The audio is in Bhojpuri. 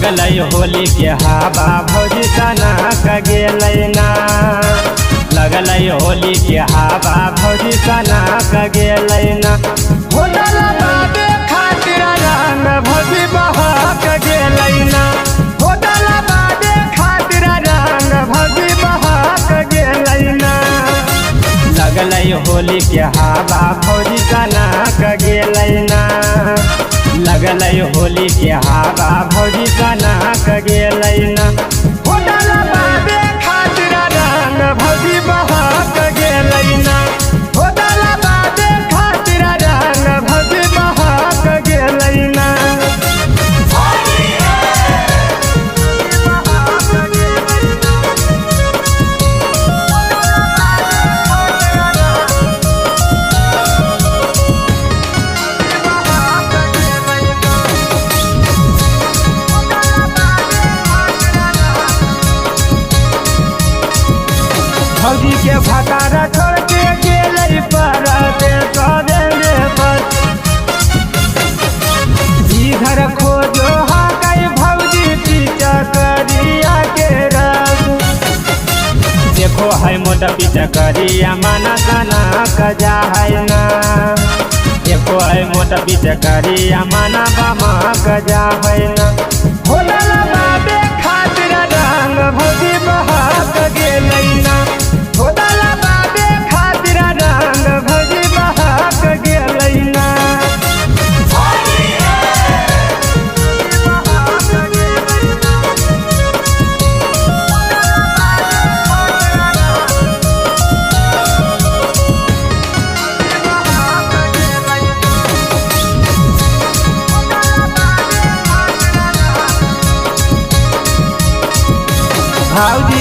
लगल होली के हवा भौजी सना का गेलैना। लगल होली के हवा भौजी सना का गेलैना। होटल बाबे खातिर रंग भौजी बहा का गेलैना। होटल बाबे खातिर रंग भौजी बहा का गेलैना। लगल होली के हवा भौजी सना का गेलैना। लगल होली के हवा भौजी सना का गेलैना। होटल बाबे खातिर रंग भौजी बहा का गेलैना। होटल बाबे खातिर रंग भौजी बहा का गेलैना। भौजी के भतारा छोड़ के गेलै परते सवेरे पर। इधर खोजो हाकै भौजी पीछा करिया के रस। देखो है मोटा पीछा करिया माना सना कजा है ना। देखो है मोटा पीछा करिया माना बामा कजा है ना। होटल बाबे खातिर रंग भौजी बहा का गेलैना। होटल बाबे खातिर रंग भौजी बहा का गेलैना। भौजी